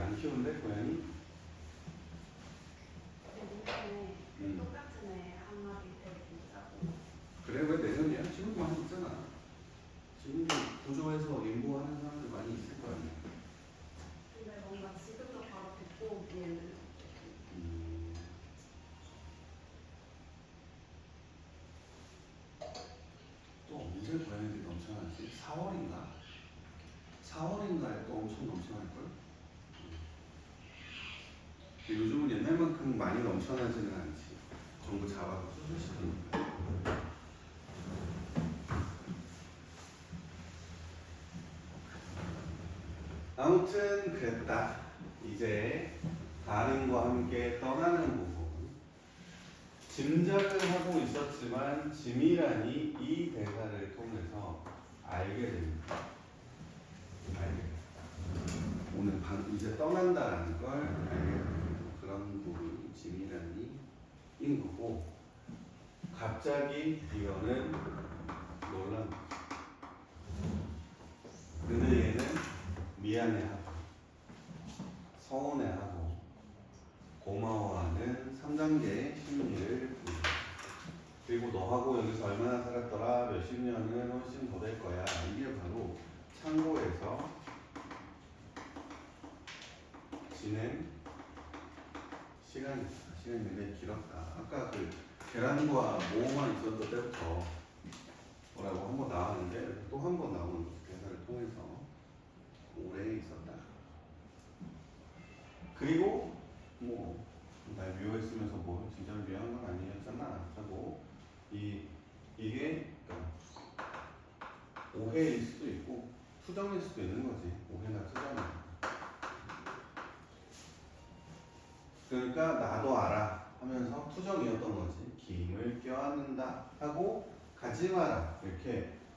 안 키운데 고양이? 똑같은 애 한 마리 데리고 자고. 그래 왜 내년이야? 지금도 많이 있잖아. 지금도 구조해서 인보하는 사람들 많이 있을 거 아니야. 근데 뭔가 지금도 바로 데리고 오기에는 또 언제 고양이들이 넘쳐나지? 4월인가? 4월인가에 또 엄청 넘쳐날걸? 요즘은 옛날만큼 많이 넘쳐나지는 않지. 전부 잡아서 수술시키니까. 아무튼 그랬다. 이제 가는과 함께 떠나는 부분. 짐작을 하고 있었지만 짐이란이 이 대사를 통해서 알게 됩니다. 알게 됩니다. 오늘 이제 떠난다라는 걸 알게 됩니다. 그런 부분이 짐이란이 인 거고 갑자기 이거는 놀란 거죠. 근데 얘는 미안해하고 서운해하고 고마워하는 3단계의 심리를 보여줍니다. 그리고 너하고 여기서 얼마나 살았더라 몇십 년은 훨씬 더 될 거야. 이게 바로 창고에서 지낸 시간이 굉장히 길었다. 아까 그 계란과 모호만 있었던 때부터 뭐라고 한 번 나왔는데 또 한 번 나오는 대사를 통해서 오래 있었다. 그리고 뭐 날 미워했으면서 뭐 진짜 미워한 건 아니었잖아 하고 이게 그러니까 오해일 수도 있고 투정일 수도 있는 거지. 오해나 투정이야. 그러니까 나도 알아 하면서 투정이었던 거지. 김을 껴안는다 하고 가지 마라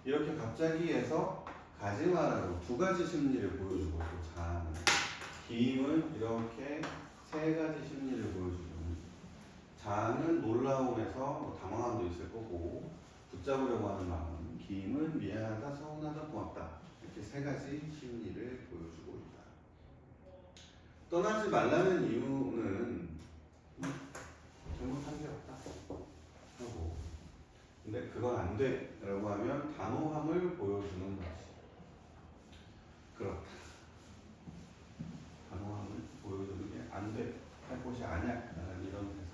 이렇게 갑자기 해서 가지 마라고 두 가지 심리를 보여주고 또 자아는 김은 이렇게 세 가지 심리를 보여주고 자아는 놀라움에서 뭐 당황함도 있을 거고 붙잡으려고 하는 마음 김은 미안하다 서운하다 고맙다 이렇게 세 가지 심리를 보여주고 있다. 떠나지 말라는 이유는 잘못한 게 없다 하고 근데 그건 안 돼 라고 하면 단호함을 보여주는 거지. 그렇다. 단호함을 보여주는 게 안 돼. 할 곳이 아니야 라는 이런 대사죠.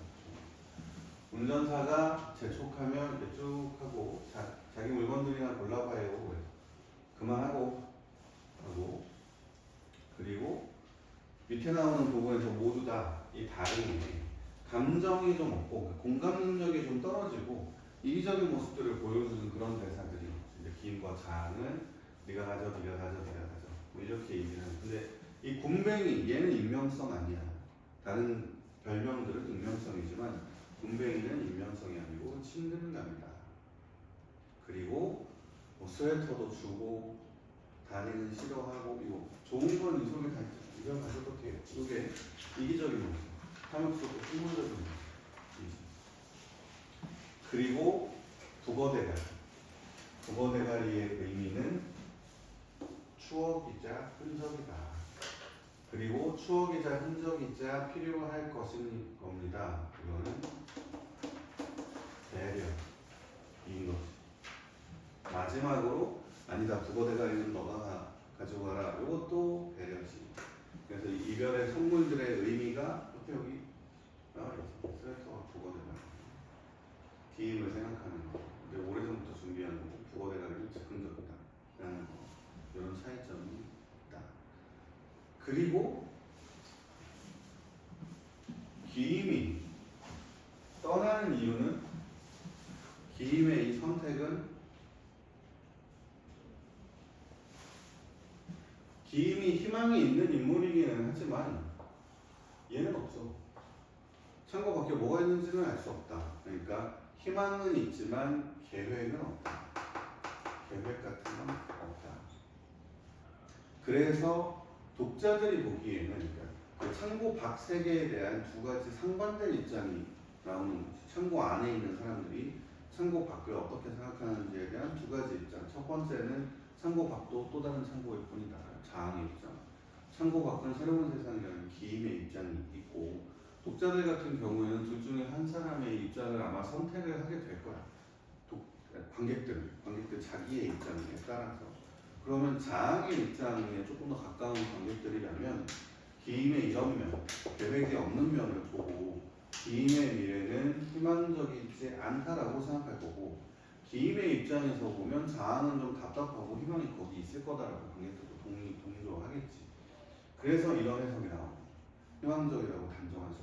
운전사가 재촉하면 이렇게 쭉 하고 자기 물건들이나 골라봐요. 그만하고 하고 그리고 밑에 나오는 부분에서 모두 다 이 다름이 감정이 좀 없고 공감 능력이 좀 떨어지고 이기적인 모습들을 보여주는 그런 대사들이 이제 기인과 자아는 네가 가져 네가 가져 네가 가져 뭐 이렇게 얘기를 하는 근데 이 굼벵이 얘는 익명성 아니야. 다른 별명들은 익명성이지만 굼벵이는 익명성이 아니고 친근감이다. 그리고 뭐 스웨터도 주고 다니는 싫어하고 이거 좋은 건 이 속에 다 있죠. 이걸 가져도 돼요. 이게 이기적인 모습 탐욕스럽고 풍물적인 모습. 그리고 두거대가리의 의미는 추억이자 흔적이다. 그리고 추억이자 흔적이자 필요할 것인 겁니다. 이거는 배려인 거지. 마지막으로 아니다 두거대가리는 너가 가져가라. 이것도 배려지. 그래서 이별의 선물들의 의미가 여기 나와 있어. 스웨터와 두거대가리. 기임을 생각하는 거. 근데 오래전부터 준비하는 거고 두거대가리는 즉흥적이다. 라는 거. 이런 차이점이 있다. 그리고 기임이 떠나는 이유는 기임의 이 선택은 기임이 희망이 있는 인물이기는 하지만 얘는 없어. 창고 밖에 뭐가 있는지는 알 수 없다. 그러니까 희망은 있지만 계획은 없다. 계획 같은 건 없다. 그래서 독자들이 보기에는 그러니까 그 창고 밖 세계에 대한 두 가지 상반된 입장이 나오는 거지. 창고 안에 있는 사람들이 창고 밖을 어떻게 생각하는지에 대한 두 가지 입장. 첫 번째는 창고 밖도 또 다른 창고일 뿐이다. 자아의 입장. 창고 밖은 새로운 세상이라는 기임의 입장이 있고, 독자들 같은 경우에는 둘 중에 한 사람의 입장을 아마 선택을 하게 될 거야. 관객들 자기의 입장에 따라서. 그러면 장의 입장에 조금 더 가까운 관객들이라면 기임의 이런 면, 계획이 없는 면을 보고 기임의 미래는 희망적이지 않다라고 생각할 거고, 기임의 입장에서 보면 장은 좀 답답하고 희망이 거기 있을 거다라고 관객들도 동조하겠지. 그래서 이런 해석이 나옵니다. 희망적이라고 단정할 수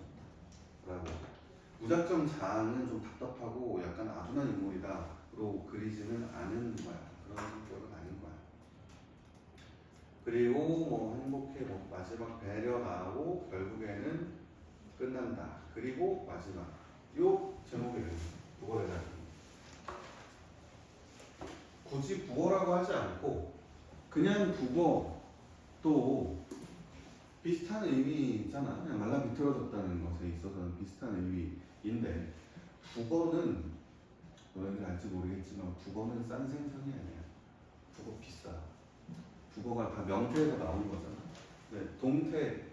없다라고. 무작정 장은 좀 답답하고 약간 아둔한 인물이다로 그리지는 않은 거야. 그런 성격은 아닌 거야. 그리고 뭐 행복해, 뭐 마지막 배려 나오고 결국에는 끝난다. 그리고 마지막 요 제목이에요. 국어의 달인. 굳이 국어라고 하지 않고 그냥 국어도 비슷한 의미잖아. 그냥 말라 비틀어졌다는 것에 있어서는 비슷한 의미인데, 국어는 너희들 알지 모르겠지만 국어는 싼 생선이 아니야. 국어 비싸. 국어가 다 명태에서 나온 거잖아. 네, 동태,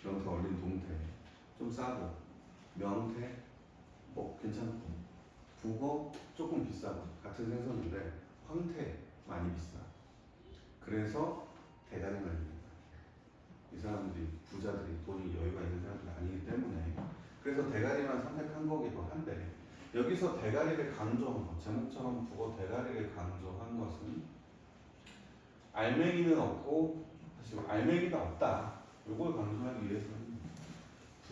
명태 얼린 동태 좀 싸고, 명태 뭐 괜찮고, 국어 조금 비싸고 같은 생선인데 황태 많이 비싸. 그래서 대가리 말입니다. 이 사람들이 부자들이 돈이 여유가 있는 사람들이 아니기 때문에. 그래서 대가리만 선택한 거기도 한데, 여기서 대가리를 강조한 것, 제목처럼 국어 대가리를 강조한 것은 알맹이는 없고 사실 알맹이가 없다, 이걸 강조하기 위해서는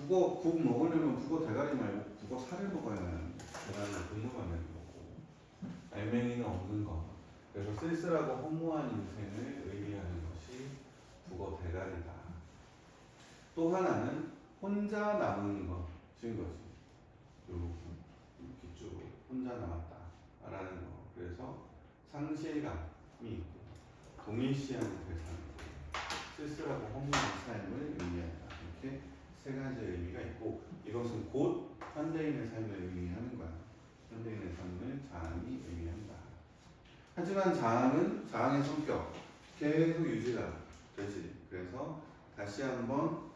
국 먹으려면 국어 대가리 말고 국어 살을 먹어야 하는, 대가리를 분노하는 거고, 알맹이는 없는 것. 그래서 쓸쓸하고 허무한 인생을 의미하는 것이 국어 대가리다. 또 하나는 혼자 남은 것인 거지. 이렇게 쭉 혼자 남았다라는 거. 그래서 상실감이 있고 동일시하는 대상이고 쓸쓸하고 허무한 삶을 의미한다. 이렇게 세 가지 의미가 있고, 이것은 곧 현대인의 삶을 의미하는 거야. 현대인의 삶을 장이 의미한다. 하지만 장의 성격 계속 유지가 되지. 그래서 다시 한번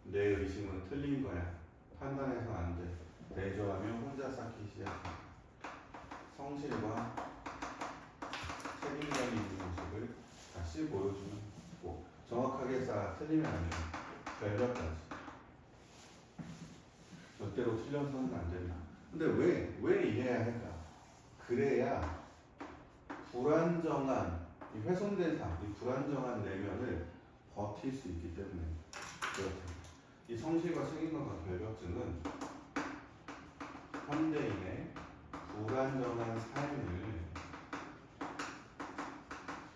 내 의심은 틀린 거야. 판단해서 안 돼. 대조하면 혼자 쌓기 시작한다. 성실과 책임감이 있는 모습을 다시 보여주는 거. 정확하게 쌓아 틀리면 안 돼. 결과까지. 절대로 틀려서는 안 된다. 근데 왜 이래야 할까? 그래야 불안정한, 이 훼손된 삶, 이 불안정한 내면을 버틸 수 있기 때문에 그렇다. 이 성실과 책임감과 결벽증은 현대인의 불안정한 삶을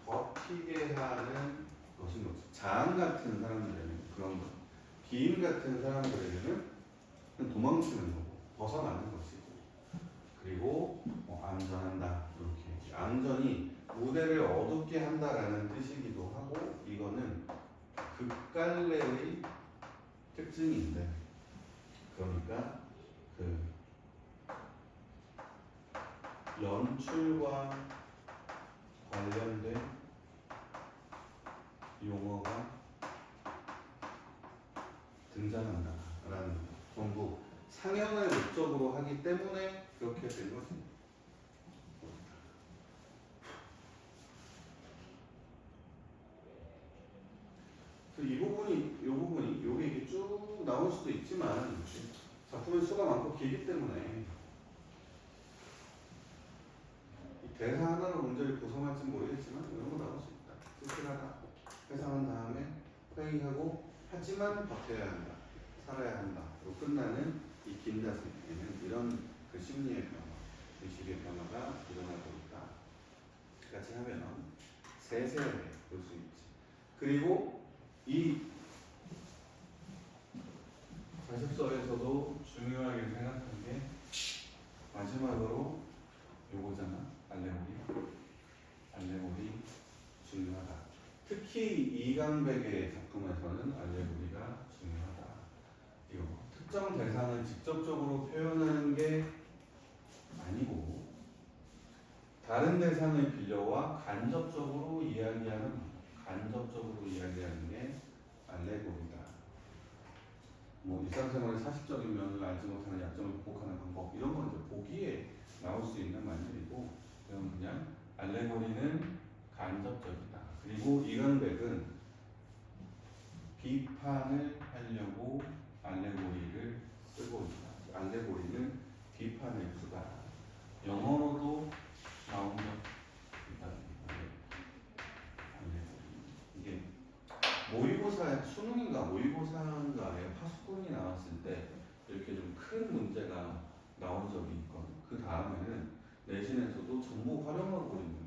버티게 하는 것인 거죠. 장 같은 사람들에게는 그런 거, 기임 같은 사람들에게는 그냥 도망치는 거고 벗어나는 것이고, 그리고 뭐 안전한다, 이렇게 안전이 무대를 어둡게 한다라는 뜻이기도 하고, 이거는 극갈래의 특징인데, 그러니까 그 연출과 관련된 용어가 등장한다라는 거. 전부 상영을 목적으로 하기 때문에 그렇게 된 거지. 이 부분이 요게 이렇게 쭉 나올 수도 있지만 작품의 수가 많고 길기 때문에 이 대사 하나로 문제를 구성할지 모르겠지만 이런 거 나올 수 있다. 쓸쓸하다, 회상한 다음에 회의하고, 하지만 버텨야 한다, 살아야 한다로 끝나는 이 긴 가슴에는 이런 그 심리의 변화, 의식의 변화가 일어나고 있다. 같이 하면 세세하게 볼 수 있지. 그리고 이 자습서에서도 중요하게 생각한 게 마지막으로 요거잖아. 알레고리 중요하다. 특히 이강백의 작품에서는 알레고리가 중요하다. 이거 특정 대상을 직접적으로 표현하는 게 아니고 다른 대상의 빌려와 간접적으로 이야기하는, 간접 간접적으로 이야기하는 게 알레고리다. 뭐 일상생활의 사실적인 면을 알지 못하는 약점을 극복하는 방법 이런 건 이제 보기에 나올 수 있는 말들이고, 그냥 알레고리는 간접적이다. 그리고 이런백은 비판을 하려고 알레고리를 쓰고 있다. 알레고리는 비판을 쓰다. 영어로도 나온 적 있다. 알레고리. 이게 모의고사, 수능인가 모의고사인가에 파수꾼이 나왔을 때 이렇게 좀 큰 문제가 나온 적이 있거든요. 그 다음에는 내신에서도 전부 활용하고 있는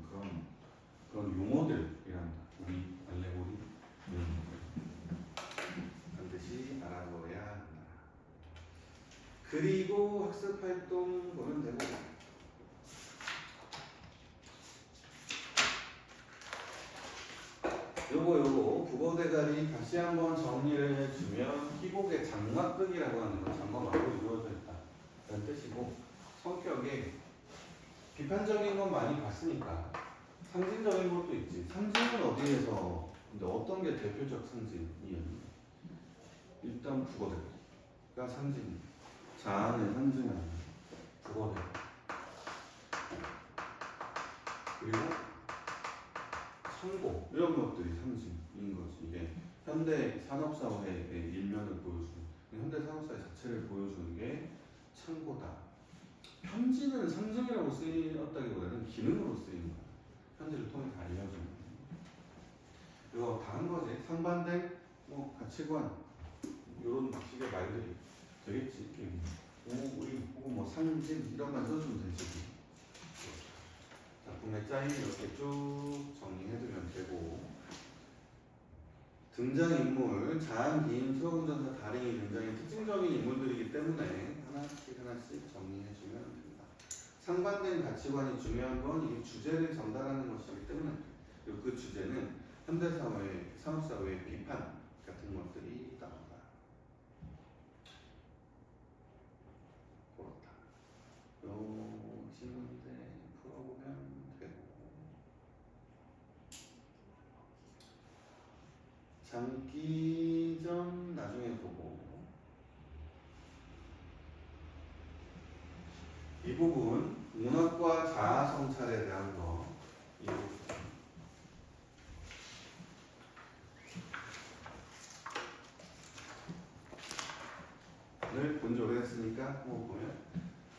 그런 용어들이란다. 우리 알레고리 용어들. 반드시 알아둬야 한다. 그리고 학습 활동 보면 되고, 요거 국어 대가리 다시 한번 정리를 해주면 희곡의 장막극이라고 하는 건 장막으로 이루어져 있다 라는 뜻이고, 성격에 비판적인 건 많이 봤으니까 상징적인 것도 있지. 상징은 어디에서, 근데 어떤 게 대표적 상징이었니? 일단 국어 대가리가 상징, 자아의 상징하는 국어 대가리. 그리고 창고 이런 것들이 상징인 거지. 이게 현대 산업사회의 일면을 보여주는, 현대 산업사회 자체를 보여주는 게 창고다. 편지는 상징이라고 쓰였다기보다는 기능으로 쓰이는 거야. 편지를 통해 다 알려주는 거야. 이거 다 한 거지. 상반된 뭐 가치관 이런 식의 말들이 되겠지. 우리 보고 뭐 상징 이런 말 써주면 되지. 작품의 짜임 이렇게 쭉 정리해두면 되고, 등장인물, 자안, 기인, 수어운전사, 달인이 굉장히 특징적인 인물들이기 때문에 하나씩 정리해주면 됩니다. 상반된 가치관이 중요한 건 이 주제를 전달하는 것이기 때문에, 그리고 그 주제는 현대사회, 산업사회의 비판 같은 것들이 나온다. 그렇다. 요 질문제 풀어보면 되고, 장기전 나중에 보고, 이 부분 문학과 자아 성찰에 대한 거, 이 부분을 본지 오래됐으니까 한번 보면,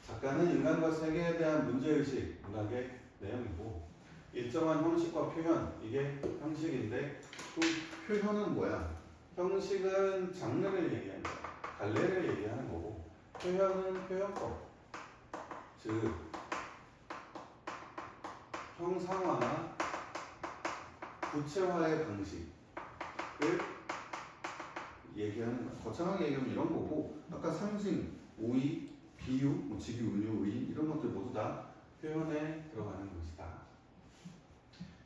작가는 인간과 세계에 대한 문제의식, 문학의 내용이고, 일정한 형식과 표현, 이게 형식인데, 또 표현은 뭐야? 형식은 장르를 얘기하는 거야. 갈래를 얘기하는 거고, 표현은 표현법. 즉, 형상화나 구체화의 방식을 얘기하는 거야. 거창하게 얘기하면 이런 거고, 아까 상징, 오의, 비유, 뭐 직유, 은유, 의 이런 것들 모두 다 표현에 들어가는 것이다.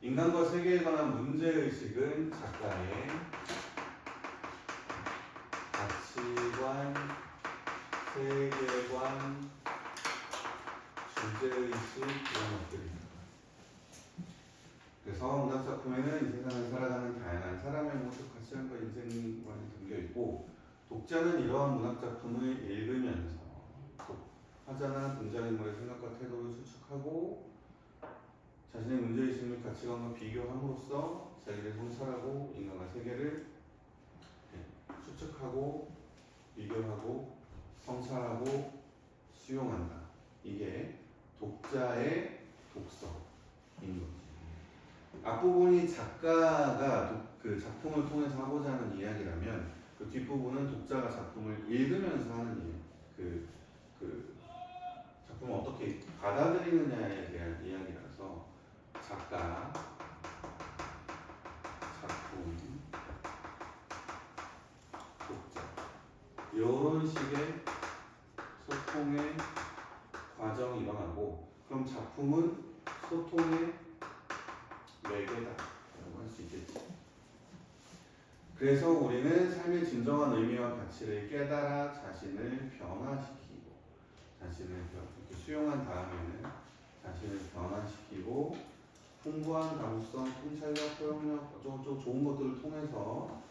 인간과 세계에 관한 문제의식은 작가의 가치관, 세계관, 주제의식 이런 것들입니다. 그래서 문학작품에는 이 세상을 살아가는 다양한 사람의 모습, 가치관과 인생관이 담겨있고, 독자는 이러한 문학작품을 읽으면서 화자나 등장인물의 생각과 태도를 추측하고 자신의 문제의식 및 가치관과 비교함으로써 자기를 성찰하고 인간과 세계를 추측하고 비교하고 성찰하고 수용한다. 이게 독자의 독서인 거지. 앞부분이 작가가 그 작품을 통해서 하고자 하는 이야기라면, 그 뒷부분은 독자가 작품을 읽으면서 하는 이야기. 그 작품을 어떻게 받아들이느냐에 대한 이야기라서 작가, 작품, 독자 이런 식의 소통의 과정이 일어나고, 그럼 작품은 소통의 매개다라고 할 수 있겠지. 그래서 우리는 삶의 진정한 의미와 가치를 깨달아 자신을 변화시키고, 자신을 이렇게 수용한 다음에는 자신을 변화시키고 풍부한 감수성, 통찰력, 포용력, 어쩌고저쩌고 좋은 것들을 통해서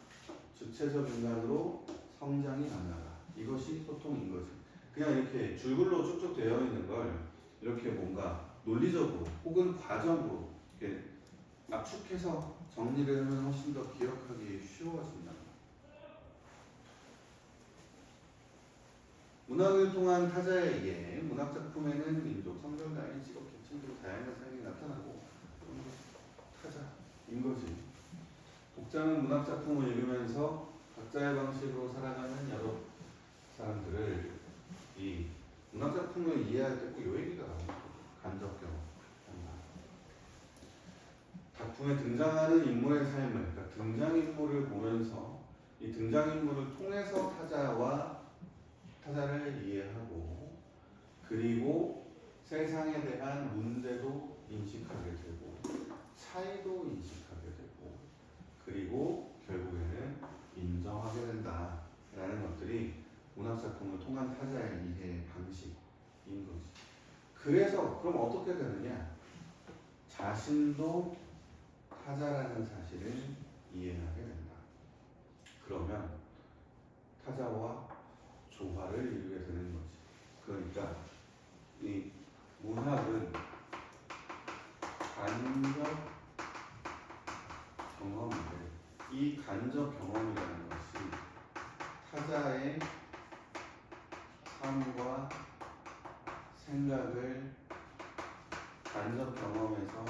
주체적 인간으로 성장이 가능하다. 이것이 소통인 거지. 그냥 이렇게 줄글로 쭉쭉 되어 있는 걸 이렇게 뭔가 논리적으로 혹은 과정으로 이렇게 압축해서 정리를 하면 훨씬 더 기억하기 쉬워진다. 문학을 통한 타자에 의해 문학작품에는 민족, 성별, 나이, 직업, 계층 등 다양한 사연이 나타나고 타자인 거지. 독자는 문학작품을 읽으면서 각자의 방식으로 살아가는 여러 사람들을 이 문학작품을 이해할 때 꼭 요 얘기가 나옵니다. 간접 경험. 작품에 등장하는 인물의 삶을, 그러니까 등장인물을 보면서 이 등장인물을 통해서 타자를 이해하고 그리고 세상에 대한 문제도 인식하게 되고 차이도 인식하게 되고 그리고 결국에는 인정하게 된다라는 것들이 문학작품을 통한 타자의 이해 방식인 거지. 그래서 그럼 어떻게 되느냐? 자신도 타자라는 사실을 이해하게 된다. 그러면 타자와 조화를 이루게 되는 거지. 그러니까 이 문학은 간접 경험인데 이 간접 경험이라는 것이 타자의 삶과 생각을 간접 경험에서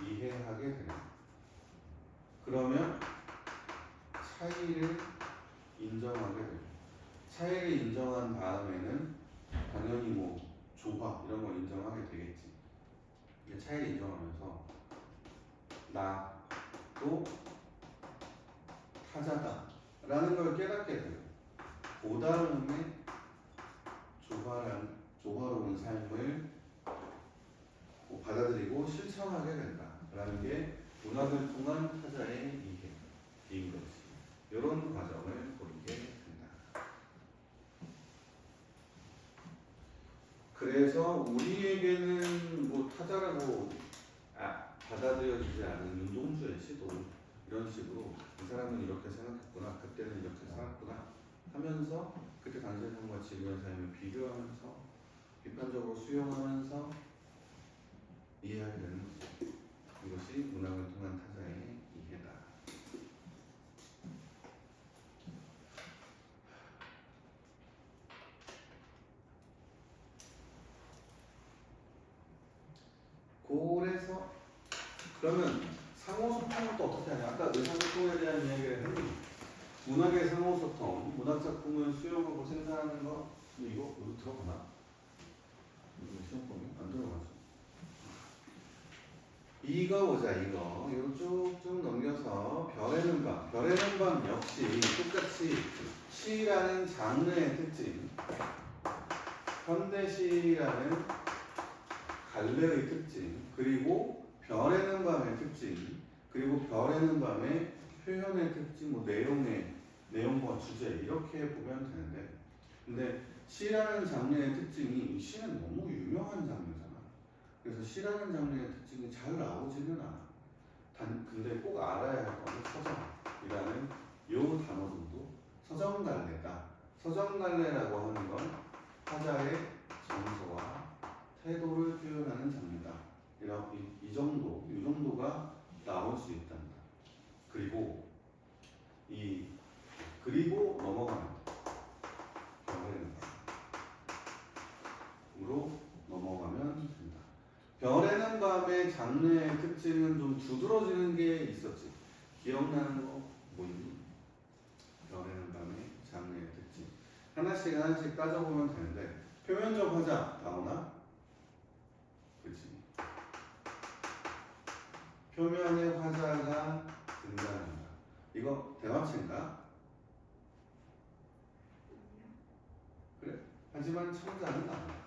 이해하게 되는 거예요. 그러면 차이를 인정하게 됩니다. 차이를 인정한 다음에는 당연히 뭐 조화 이런 걸 인정하게 되겠지. 차이를 인정하면서 나도 타자다라는 걸 깨닫게 돼요. 그 다음에 조화로운 삶을 받아들이고 실천하게 된다라는 게 문학을 통한 타자의 이해인 것이. 이런 과정을 보이게 된다. 그래서 우리에게는 뭐 타자라고 받아들여지지 않은 윤동주의 시도 이런 식으로 이 사람은 이렇게 생각했구나, 그때는 이렇게 살았구나 하면서 그때 당시의 삶과 지금의 삶을 비교하면서 비판적으로 수용하면서 이해하게 되는 거죠. 이것이 문학을 통한 타자의 이해다. 그래서 그러면 상호소통은 또 어떻게 하냐? 아까 의사소통에 대한 이야기를 했는데 문학의 상호소통, 문학작품을 수용하고 생산하는 거 이거 들어가나? 이거 시험범위 안 들어가죠. 이거 보자. 이거 쭉쭉 넘겨서 별에는 밤. 별에는 밤 역시 똑같이 시라는 장르의 특징, 현대시라는 갈래의 특징, 그리고 별에는 밤의 특징, 그리고 별에는 밤의 표현의 특징, 뭐 내용과 주제 이렇게 보면 되는데, 근데 시라는 장르의 특징이 시는 너무 유명한 장르잖아. 그래서 시라는 장르의 특징이 잘 나오지는 않아. 근데 꼭 알아야 할 거는 서정이라는 요 단어 정도. 서정갈래다. 서정갈래라고 하는 건 타자의 정서와 태도를 표현하는 장르다. 이 정도가 나올 수 있단다. 그리고 넘어가는 별에는 넘어가면 된다. 별에는 밤의 장르의 특징은 좀 두드러지는 게 있었지. 기억나는 거 뭐 있니? 별에는 밤의 장르의 특징. 하나씩 따져보면 되는데 표면적 화자 나오나? 그치. 표면의 화자가 등장한다. 이거 대화체인가? 그래. 하지만 청자는 나온다.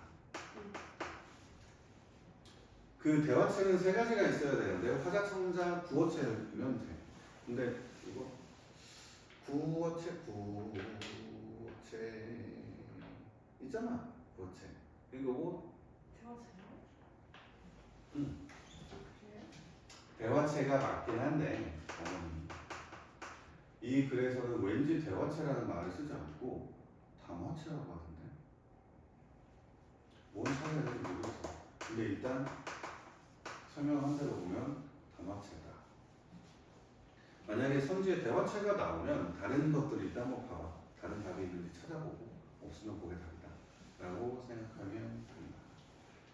그 대화체는 세 가지가 있어야 되는데 화자, 청자, 구어체면 돼. 근데 이거 구어체 있잖아. 구어체. 이거 뭐? 대화체요? 응. 그래요? 대화체가 맞긴 한데 이 글에서는 왠지 대화체라는 말을 쓰지 않고 담화체라고 하던데 뭔 차이인지 모르겠어. 근데 일단 설명한 대로 보면 담화체다. 만약에 선지에 대화체가 나오면 다른 것들을 일단 한번 봐봐. 다른 답이 있는지 찾아보고 없으면 그게 답이다 라고 생각하면 됩니다.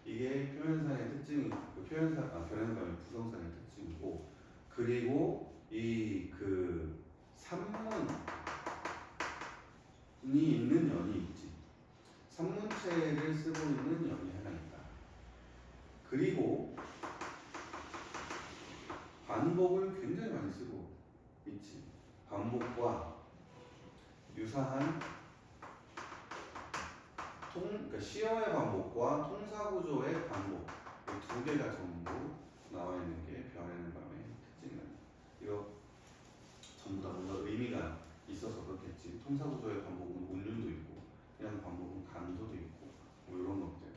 이게 표현상의 특징이 변형감의 부성상의 특징이고, 그리고 이 그 산문이 있는 연이 있지. 산문체를 쓰고 있는 연이 하나 있다. 그리고 반복을 굉장히 많이 쓰고 있지. 반복과 유사한 그러니까 시어의 반복과 통사구조의 반복, 이 두 개가 전부 나와 있는 게 변하는 밤의 특징이다. 이거 전부 다 뭔가 의미가 있어서 그렇겠지. 통사구조의 반복은 운율도 있고, 그냥 반복은 강조도 있고, 뭐 이런 것들.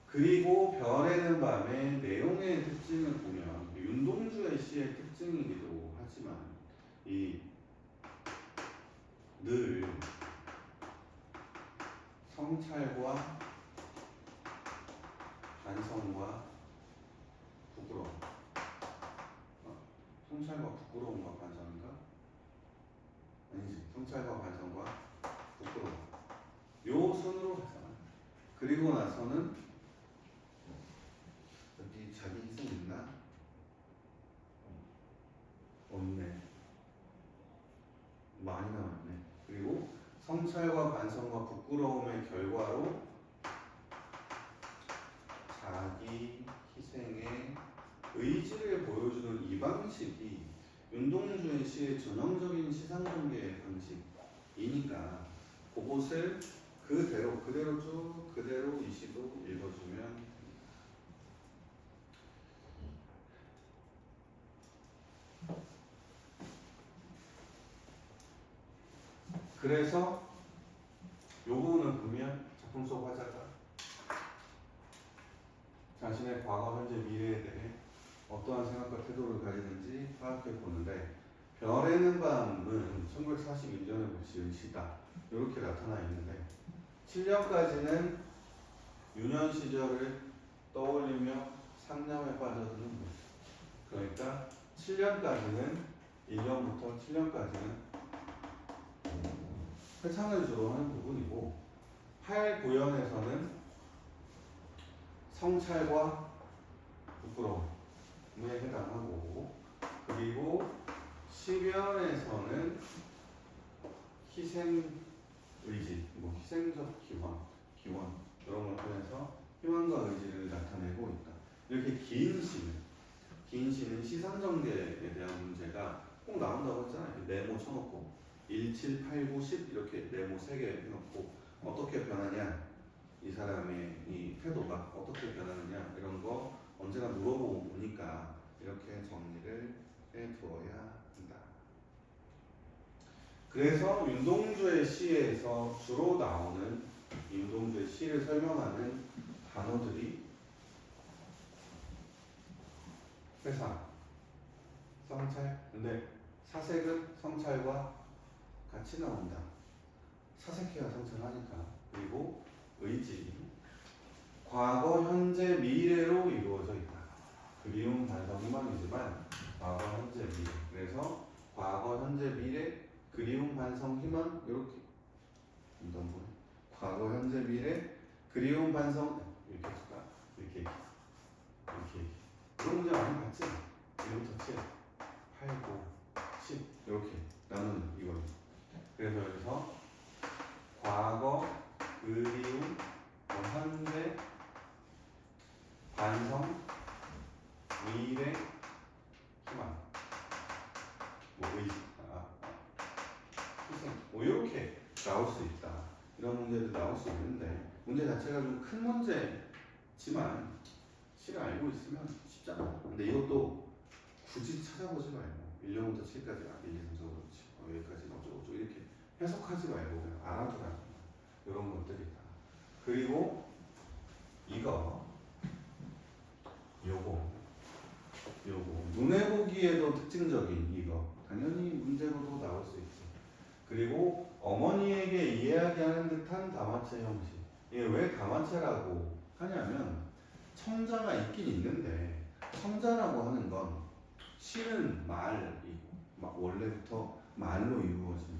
그리고 변하는 밤의 내용의 특징을 보면 윤동주의 시의 특징이기도 하지만 늘 성찰과 반성과 부끄러움. 성찰과 부끄러움과 반성인가? 아니지. 성찰과 반성과 부끄러움. 요 순으로 가잖아. 그리고 나서는 여기 자기 희생 있나? 없네. 많이 나왔네. 그리고 성찰과 반성과 부끄러움의 결과로 자기 희생의 의지를 보여주는 이 방식이 윤동주의 시의 전형적인 시상전개의 방식이니까 그것을 그대로 쭉 그대로 이 시도 읽어주면. 그래서 요 부분을 보면 작품 속 화자가 자신의 과거, 현재, 미래에 대해 어떠한 생각과 태도를 가지는지 파악해 보는데, 별에는 밤은 1941년에 지은 시다 이렇게 나타나 있는데, 7년까지는 유년 시절을 떠올리며 상념에 빠져드는 거예요. 그러니까 7년까지는 1년부터 7년까지는 회상을 주로 하는 부분이고, 8, 9연에서는 성찰과 부끄러움에 해당하고, 그리고 10연에서는 희생 의지, 뭐 희생적 기원 이런 걸 통해서 희망과 의지를 나타내고 있다. 이렇게 긴 시는 시상전개에 대한 문제가 꼭 나온다고 했잖아요. 네모 쳐놓고 1, 7, 8, 9, 10 이렇게 네모 3개 해놓고 어떻게 변하냐, 이 사람의 이 태도가 어떻게 변하느냐 이런 거 언제나 물어보고 보니까 이렇게 정리를 해두어야 한다. 그래서 윤동주의 시에서 주로 나오는 윤동주의 시를 설명하는 단어들이 회상, 성찰. 근데 사색은 성찰과 같이 나온다. 사색해야 성찰하니까. 그리고 의지, 과거, 현재, 미래로 이루어져 있다. 그리움, 반성, 희망이지만 과거, 현재, 미래. 그래서 과거, 현재, 미래, 그리움, 반성, 희망 이렇게 과거, 현재, 미래, 그리움, 반성 이렇게 할까? 이렇게 이런 문제 많이 봤지? 1부터 7, 8, 9, 10 이렇게 나누는 이거. 그래서 여기서 과거, 그리움, 현재, 반성, 미래, 희망, 뭐 의지, 희생, 뭐 이렇게 나올 수 있다. 이런 문제도 나올 수 있는데, 문제 자체가 좀 큰 문제지만 시를 알고 있으면 쉽잖아. 근데 이것도 굳이 찾아보지 말고 1년부터 7까지 1, 2, 3, 4, 5, 6, 7 여기까지 어쩌고저쩌고 이렇게 해석하지 말고 그냥 알아두라. 이런 것들이다. 그리고 요거 요거 눈에 보기에도 특징적인 이거 당연히 문제로도 나올 수 있지. 그리고 어머니에게 이야기하는 듯한 다마체 형식. 이게 왜 다마체라고 하냐면 청자가 있긴 있는데 청자라고 하는 건 시는 말이고 원래부터 말로 이루어진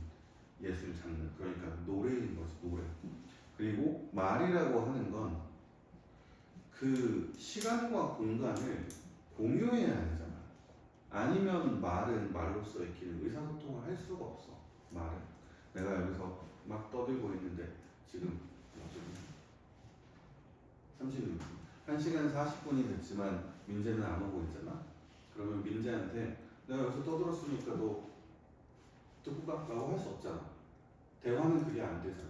예술 장르 그러니까 노래인 거지 노래. 그리고 말이라고 하는 건 그 시간과 공간을 공유해야 되잖아. 아니면 말은 말로서의 길 의사소통을 할 수가 없어. 말은 내가 여기서 막 떠들고 있는데 지금 36분 1시간 40분이 됐지만 민재는 안 오고 있잖아. 그러면 민재한테 내가 여기서 떠들었으니까 너 듣고 가? 라고 할 수 없잖아. 대화는 그게 안 되잖아.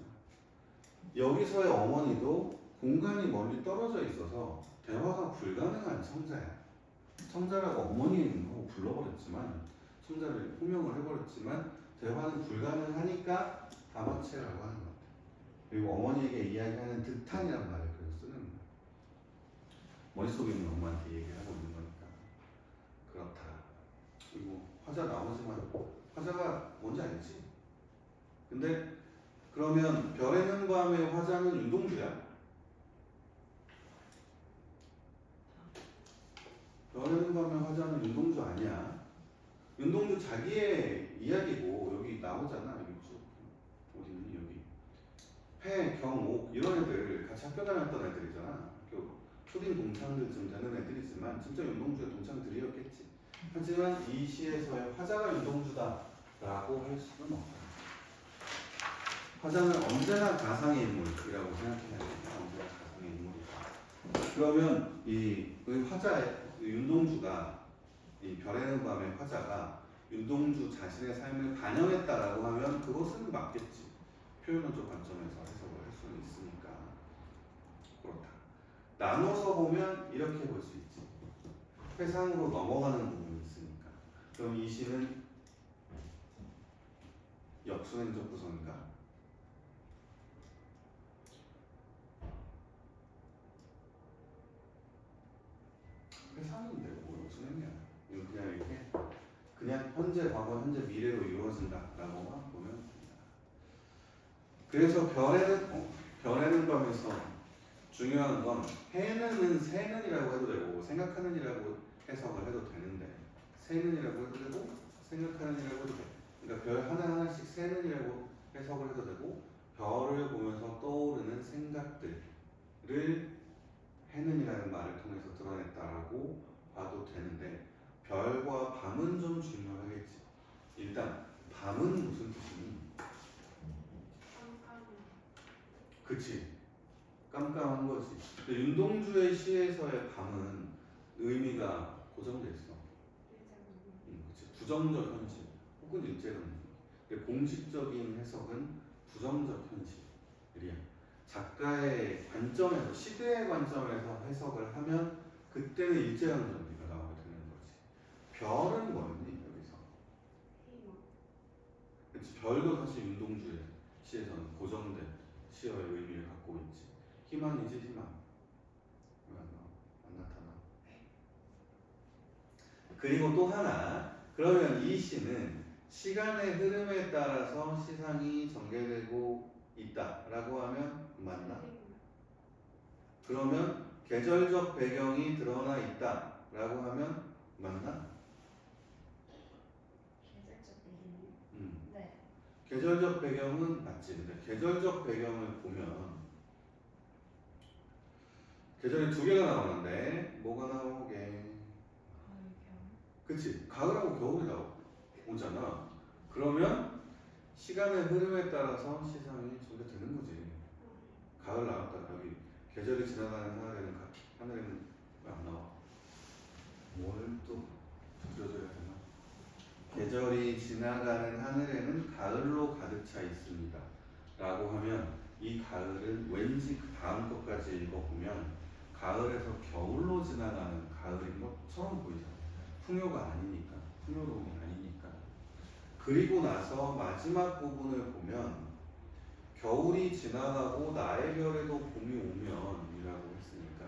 여기서의 어머니도 공간이 멀리 떨어져 있어서 대화가 불가능한 청자야. 청자라고 어머니라고 불러버렸지만 청자를 호명을 해버렸지만 대화는 불가능하니까 다마체라고 하는 것 같아. 그리고 어머니에게 이야기하는 듯한이란 말을 그래서 쓰는 거야. 머릿속에 있는 엄마한테 얘기를 하고 있는 거니까 그렇다. 그리고 화자 나오지만 화자가 뭔지 알지? 근데 그러면 별에는 밤의 화자는 윤동주야? 별에는 밤의 화자는 윤동주 아니야. 윤동주 자기의 이야기고 여기 나오잖아. 여기 어디니 여기 해, 경, 옥 이런 애들 같이 학교 다녔던 애들이잖아. 학교 초딩 동창들쯤 되는 애들이지만 진짜 윤동주의 동창들이었겠지. 하지만 이 시에서의 화자가 윤동주다라고 할 수는 없다. 화자는 언제나 가상의 인물이라고 생각해야 됩니다. 언제나 가상의 인물이다. 그러면 이 화자의 윤동주가 이 별에는 밤의 화자가 윤동주 자신의 삶을 반영했다라고 하면 그것은 맞겠지. 표현론적 관점에서 해석을 할 수는 있으니까 그렇다. 나눠서 보면 이렇게 볼 수 있지. 회상으로 넘어가는 부분이 있으니까. 그럼 이 시는 역순행적 구성인가? 회상인데 뭐 역순행이야. 이거 그냥 이렇게 그냥 현재, 과거, 현재, 미래로 이루어진다라고만 보면 됩니다. 그래서 별에는 밤에서 중요한 건 해는은 새는이라고 해도 되고 생각하는이라고 해석을 해도 되는데 새는이라고 해도 되고 생각하는이라고 해도 돼. 그러니까 별 하나하나씩 새는이라고 해석을 해도 되고 별을 보면서 떠오르는 생각들을 해는이라는 말을 통해서 드러냈다라고 봐도 되는데 별과 밤은 좀 중요하겠지. 일단 밤은 무슨 뜻이니? 그치. 깜깜한 거지. 근데 윤동주의 시에서의 밤은 의미가 고정돼 있어. 그치. 부정적 현실 혹은 일제감정. 공식적인 해석은 부정적 현실이야. 작가의 관점에서 시대의 관점에서 해석을 하면 그때는 일제감정리가 나오게 되는 거지. 별은 뭐였니 여기서? 그치. 별도 사실 윤동주의 시에서는 고정된 시어의 의미를 갖고 있지. 희망이지 희망. 왜 안 나타나? 그리고 또 하나. 그러면 이 시는 시간의 흐름에 따라서 시상이 전개되고 있다라고 하면 맞나? 그러면 계절적 배경이 드러나 있다라고 하면 맞나? 계절적 배경. 네. 계절적 배경은 맞지. 근데 계절적 배경을 보면 계절이 두 개가 나오는데 뭐가 나오게? 그치. 가을하고 겨울이 나오잖아. 그러면 시간의 흐름에 따라서 시상이 전개되는 거지. 가을 나왔다. 여기 계절이 지나가는 하늘에는 왜 안 나와? 뭘 또 젖어줘야 되나? 계절이 지나가는 하늘에는 가을로 가득 차 있습니다. 라고 하면 이 가을은 왠지 그 다음 것까지 읽어보면 가을에서 겨울로 지나가는 가을인 것처럼 보이잖아. 풍요가 아니니까. 풍요로움이 아니니까. 그리고 나서 마지막 부분을 보면 겨울이 지나가고 나의 별에도 봄이 오면 이라고 했으니까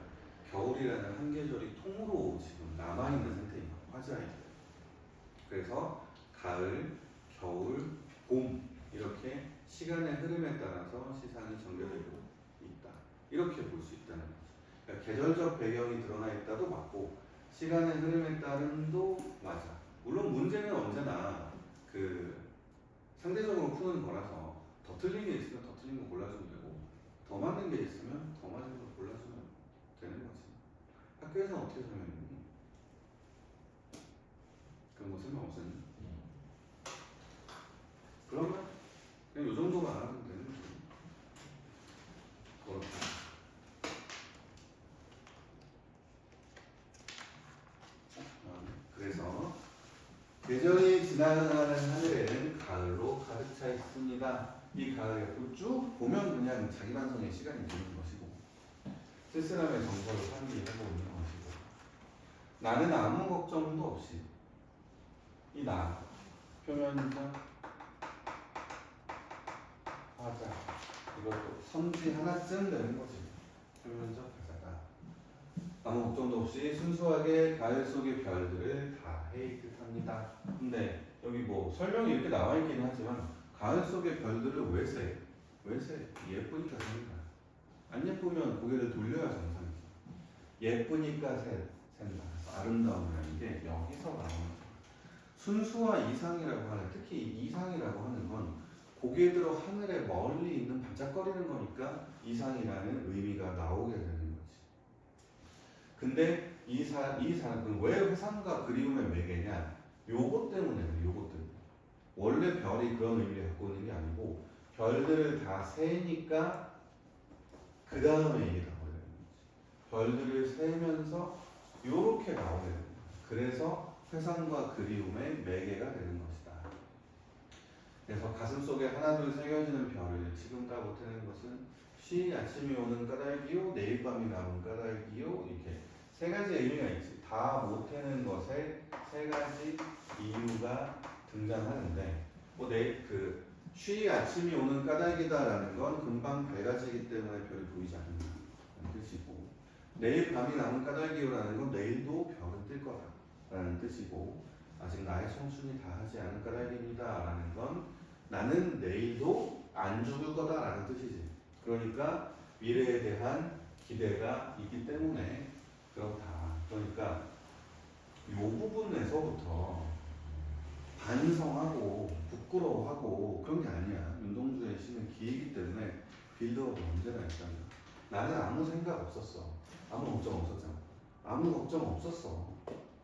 겨울이라는 한 계절이 통으로 지금 남아있는 상태인 거야. 화자예요. 그래서 가을, 겨울, 봄 이렇게 시간의 흐름에 따라서 시상이 전개되고 있다. 이렇게 볼 수 있다는 거죠. 그러니까 계절적 배경이 드러나 있다도 맞고 시간의 흐름에 따름도 맞아. 물론 문제는 언제나 그 상대적으로 푸는 거라서 더 틀린 게 있으면 더 틀린 거 골라주면 되고 더 맞는 게 있으면 더 맞은 거 골라주면 되는 거지. 학교에서는 어떻게 설명했니? 그런 거 설명 없었니? 그러면 그냥 요 정도만 알아도 되는 거지. 그렇다. 그래서 계절이 지나가는 하늘에는 가을로 가득 차 있습니다. 이 가을에 쭉 보면 그냥 자기 반성의 시간이 되는 것이고 쓸쓸함의 정서를 상기하고 있는 것이고 나는 아무 걱정도 없이 이 나 표면적 화자 이것도 선지 하나쯤 되는 거지. 표면적 화자가 아무 걱정도 없이 순수하게 가을 속의 별들을 다 헤이듯합니다. 근데 여기 뭐 설명이 이렇게 나와 있긴 하지만 가을 속의 별들을 왜 세? 왜 세? 예쁘니까 세는 거야. 안 예쁘면 고개를 돌려야 정상이지. 예쁘니까 센다. 아름다움이라는 게 여기서 나오는 거야. 순수와 이상이라고 하는, 특히 이상이라고 하는 건 고개 들어 하늘에 멀리 있는 반짝거리는 거니까 이상이라는 의미가 나오게 되는 거지. 근데 이 사람은 왜 회상과 그리움의 매개냐? 요것 때문에. 원래 별이 그런 의미를 갖고 있는 게 아니고 별들을 다 세니까 그 다음에 이게 나오게 되는 거지. 별들을 세면서 요렇게 나오게 되는 거야. 그래서 회상과 그리움의 매개가 되는 것이다. 그래서 가슴속에 하나둘 새겨지는 별을 지금 다 못하는 것은 쉬 아침이 오는 까닭이요 내일 밤이 나오는 까닭이요 이렇게 세 가지 의미가 있지. 다 못하는 것에 세 가지 이유가 등장하는데 뭐 내일 쉬 아침이 오는 까닭이다라는 건 금방 밝아지기 때문에 별이 보이지 않는다는 뜻이고 내일 밤이 나오는 까닭이요라는 건 내일도 별은 뜰 거다라는 뜻이고 아직 나의 청춘이 다하지 않은 까닭입니다라는 건 나는 내일도 안 죽을 거다라는 뜻이지. 그러니까 미래에 대한 기대가 있기 때문에 그렇다. 그러니까 이 부분에서부터 반성하고 부끄러워하고 그런 게 아니야. 윤동주의 시는 기이기 때문에 빌드업이 언제나 있다는 거야. 나는 아무 생각 없었어. 아무 걱정 없었잖아. 아무 걱정 없었어.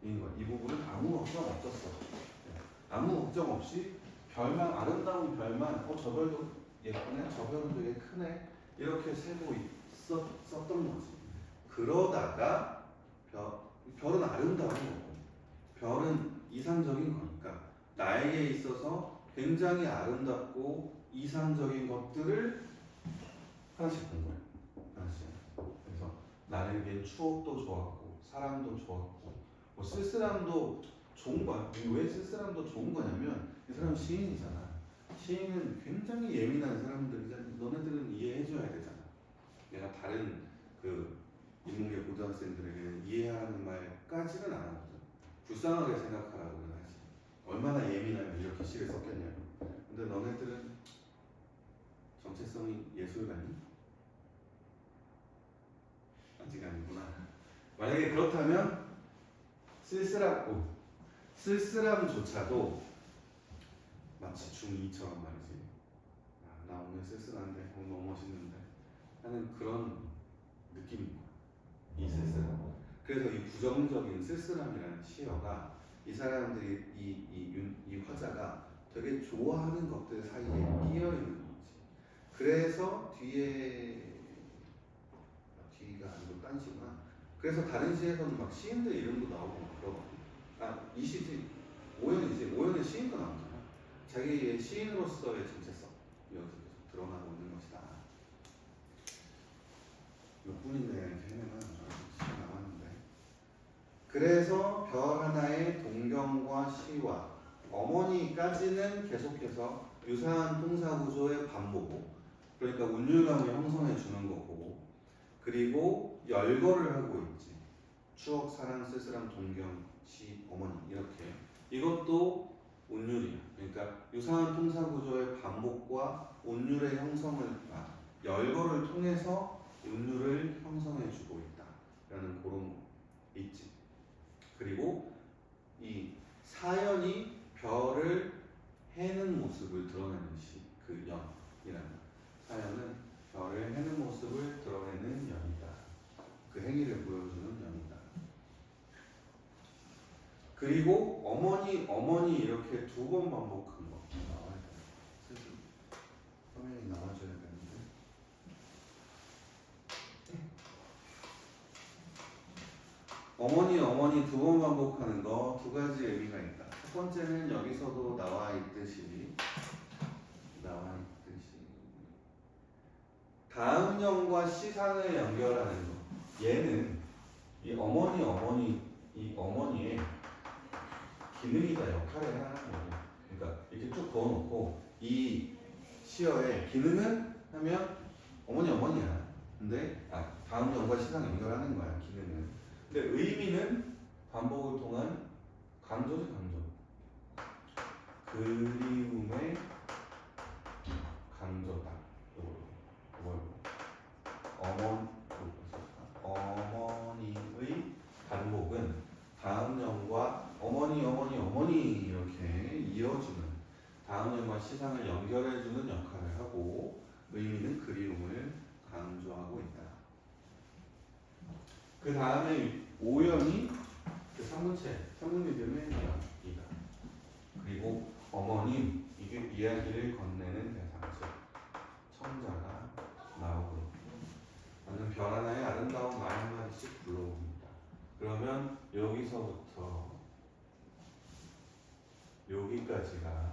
이 부분은 아무 걱정 없었어. 아무 걱정 없이 별만 아름다운 별만 저 별도 예쁘네 저 별도 되게 크네 이렇게 세고 있었던 거지. 그러다가 별은 아름다운 거고 별은 이상적인 거니까 나에게 있어서 굉장히 아름답고 이상적인 것들을 하나씩 본 거야. 하나씩. 그래서 나에겐 추억도 좋았고 사랑도 좋았고 뭐 쓸쓸함도 좋은 거야. 왜 쓸쓸함도 좋은 거냐면 이 사람 시인이잖아. 시인은 굉장히 예민한 사람들이잖아. 너네들은 이해해줘야 되잖아. 내가 다른 인문계 고등학생들에게는 이해하는 말까지는 안 하거든. 불쌍하게 생각하라고는 하지. 얼마나 예민하면 이렇게 시를 썼겠냐고. 근데 너네들은 정체성이 예술가니? 아직 아니구나. 만약에 그렇다면 쓸쓸함조차도 마치 중2처럼 말이지. 나 오늘 쓸쓸한데 오늘 너무 멋있는데 하는 그런 느낌인 거야. 이 쓸쓸함. 그래서 이 부정적인 쓸쓸함이라는 시어가 이 사람들이 이 화자가 되게 좋아하는 것들 사이에 끼어 있는 거지. 그래서 뒤가 아니고 딴 시구나. 그래서 다른 시에서는 막 시인들 이름도 나오고 그러고. 이 시지 오연이지. 오연은 시인도 나오잖아. 자기의 시인으로서의 정체성 여기서 계속 드러나고 있는 것이다. 몇 분인데 걔네는 시가 나왔는데. 그래서 별 하나의 동경과 시와 어머니까지는 계속해서 유사한 통사 구조의 반복. 그러니까 운율감을 형성해 주는 거고. 그리고 열거를 하고 있지. 추억, 사랑, 쓸쓸함, 동경 시, 어머니 이렇게 이것도 온율이야. 그러니까 유사한 통사 구조의 반복과 온율의 형성을 열거를 통해서 온율을 형성해주고 있다라는 그런 있지. 그리고 이 사연이 별을 해는 모습을 드러내는 시, 그 연이라는 사연은 별을 해는 모습을 드러내는 연이다. 그 행위를 보여주는 연이다. 그리고 어머니 어머니 이렇게 두 번 반복한 거 나와야 돼. 슬슬 화면이 나와줘야겠는데. 어머니 어머니 두 번 반복하는 거 두 가지 의미가 있다. 첫 번째는 여기서도 나와 있듯이 다음형과 시상을 연결하는 거. 얘는 이 어머니 어머니 이 어머니의 기능이다 역할을 하는 거예요. 그러니까 이렇게 쭉 그어놓고 이 시어의 기능은 하면 어머니 어머니야. 근데 다음형과 시상 연결하는 거야 기능은. 근데 의미는 반복을 통한 강조지 강조. 그리움의 강조다. 어머니의 반복은 다음형과 어머니 어머니 어머니 이렇게 이어주는 다음형과 시상을 연결해주는 역할을 하고 의미는 그리움을 강조하고 있다. 그 다음에 오연이 그 상문리듬의 연이다. 그리고 어머님 이게 이야기를 건네는 대상 즉 청자가 나오고 나는 별 하나의 아름다운 말 한마디씩 불러봅니다. 그러면 여기서부터 여기까지가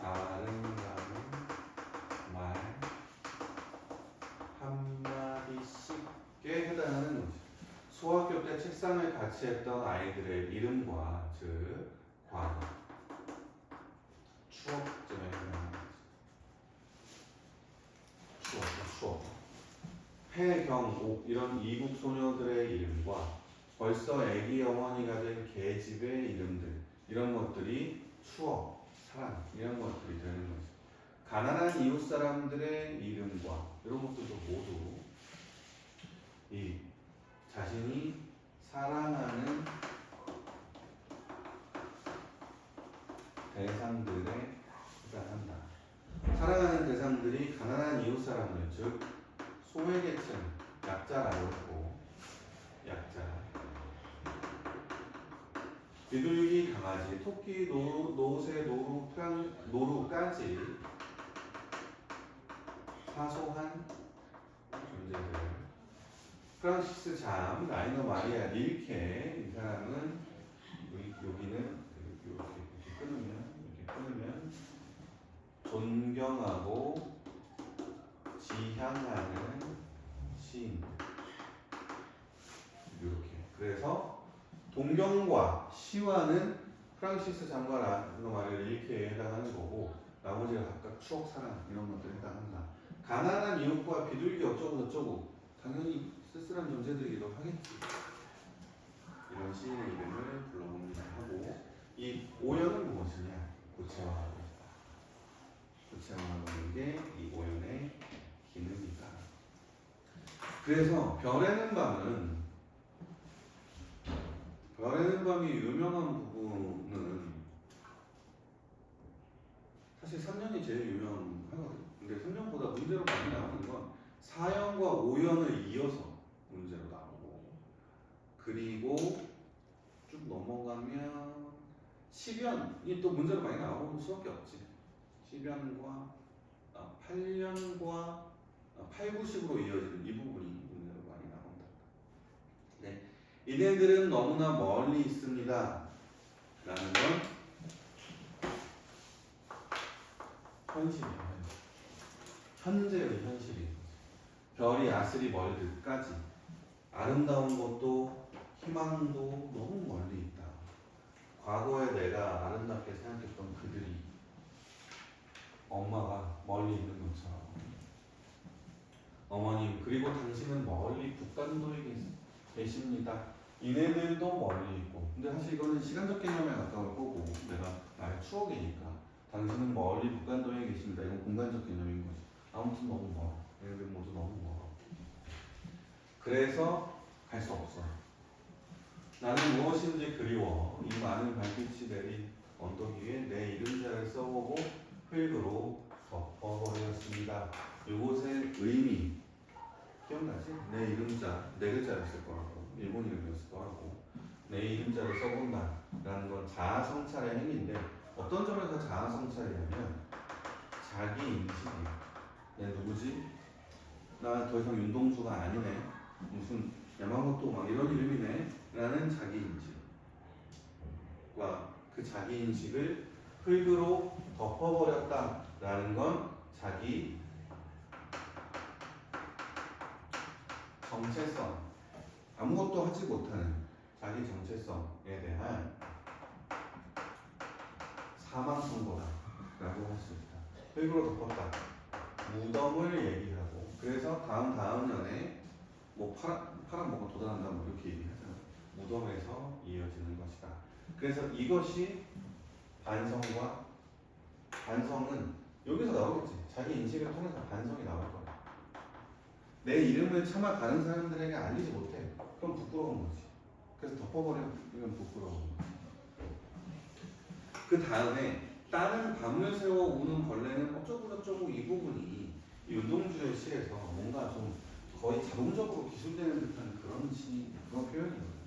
아름다운 말 한마디씩에 해당하는 거죠. 소학교 때 책상을 같이 했던 아이들의 이름과 즉 과거 추억쯤에 해당하는 거죠. 추억 폐, 경, 옥 이런 이국 소녀들의 이름과 벌써 애기 어머니가 된 계집의 이름들 이런 것들이 추억, 사랑 이런 것들이 되는 거죠. 가난한 이웃 사람들의 이름과 이런 것들도 모두 이 자신이 사랑하는 대상들에 해당한다. 사랑하는 대상들이 가난한 이웃 사람들 즉 소외계층, 약자라고 했고 약자 비둘기, 강아지, 토끼, 노새, 노루까지 사소한 존재들 프란시스 잠, 라이너 마리아 릴케 이 사람은 여기는 이렇게 끊으면 존경하고 지향하는 시인 이렇게 그래서 동경과 시와는 프란시스 잠과 라이너 마리아 릴케에 해당하는 거고 나머지가 각각 추억, 사랑 이런 것들에 해당한다. 가난한 이웃과 비둘기 어쩌고 저쩌고 당연히 쓸쓸한 존재들이기도 하겠지. 이런 시인의 이름을 불러봅니다 하고 이 오연은 무엇이냐? 구체화하고 있다. 구체화하는 게 이 오연의 기능이다. 그래서 별에는 밤이 유명한 부분은 사실 3년이 제일 유명하거든. 근데 3년보다 문제로 많이 나오는 건 4연과 5연을 이어서 문제로 나오고 그리고 쭉 넘어가면 10연이 또 문제로 많이 나올 수밖에 없지. 10연과 8년과 8, 90으로 이어지는 이 부분이 문제로 많이 나온다. 네, 이네들은 너무나 멀리 있습니다. 라는 건 현실이에요. 현재의 현실이 별이 아스리 멀듯까지 아름다운 것도 희망도 너무 멀리 있다. 과거에 내가 아름답게 생각했던 그들이 엄마가 멀리 있는 것처럼 어머님 그리고 당신은 멀리 북반도에 계십니다. 얘네들도 멀리 있고. 근데 사실 이거는 시간적 개념에 가까울 거고 내가 나의 추억이니까 당신은 멀리 북한도에 계십니다. 이건 공간적 개념인 거지. 아무튼 너무 멀어. 얘네들 모두 너무 멀어. 그래서 갈 수 없어. 나는 무엇인지 그리워. 이 많은 발빛이 내린 언덕 위에 내 이름자를 써보고 흙으로 덮어버렸습니다. 이곳의 의미 기억나지? 내 이름자 네 글자를 쓸 거라고. 일본 이름이었을 거라고. 내 이름자를 써본다 라는 건 자아성찰의 행위인데 어떤 점에서 자아성찰이냐면 자기 인식이야. 내 누구지? 나 더 이상 윤동주가 아니네. 무슨 야마모토 막 이런 이름이네 라는 자기 인식과 그 자기 인식을 흙으로 덮어버렸다 라는 건 자기 정체성, 아무것도 하지 못하는 자기 정체성에 대한 사망 선고다 라고 할 수 있다. 흙으로 덮었다. 무덤을 얘기하고 그래서 다음 년에 뭐 파란 뭐가 돋아난다 뭐 이렇게 얘기하잖아. 무덤에서 이어지는 것이다. 그래서 이것이 반성은 여기서 나오겠지. 자기 인식을 통해서 반성이 나올 거야. 내 이름을 차마 다른 사람들에게 알리지 못해. 그럼 부끄러운 거지. 그래서 덮어버려. 이건 부끄러운 거지. 그 다음에 다른 밤을 새워 우는 벌레는 어쩌고저쩌고 이 부분이 이 윤동주의 시에서 뭔가 좀 거의 자동적으로 기술되는 듯한 그런 표현이거든요.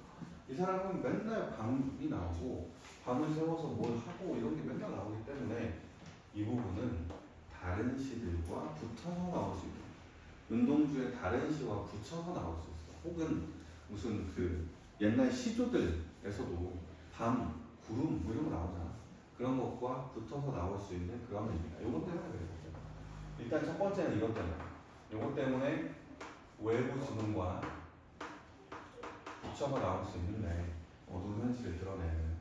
이 사람은 맨날 밤이 나오고 밤을 세워서 뭘 하고 이런 게 맨날 나오기 때문에 이 부분은 다른 시들과 붙어서 나올 수 있다. 윤동주의 다른 시와 붙여서 나올 수 있어. 혹은 무슨 그 옛날 시조들에서도 밤, 구름 뭐 이런 거 나오잖아. 그런 것과 붙어서 나올 수 있는 그런 의미다. 이것 때문에 그래요. 일단 첫 번째는 이것 때문에. 이것 때문에 외부 지문과 붙여서 나올 수 있는데 어두운 현실을 드러내는.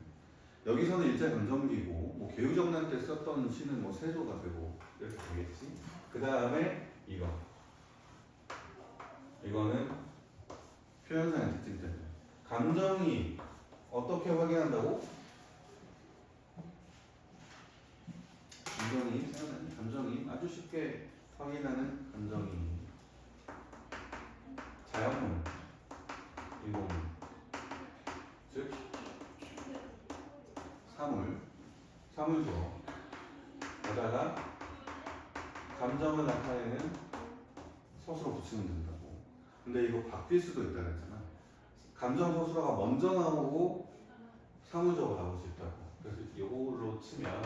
여기서는 일제 감정기고 뭐 개유정난 때 썼던 시는 뭐 세조가 되고 이렇게 되겠지. 그 다음에 이거는 표현상의 특징 때문에. 감정이 어떻게 확인한다고? 감정이 아주 쉽게 확인하는 감정이 자연문, 일본문, 즉 사물주어 에다가 감정을 나타내는 서술어 붙이면 된다고. 근데 이거 바뀔 수도 있다 그랬잖아. 감정 서술어가 먼저 나오고 사물주어가 나올 수 있다고. 그래서 이걸로 치면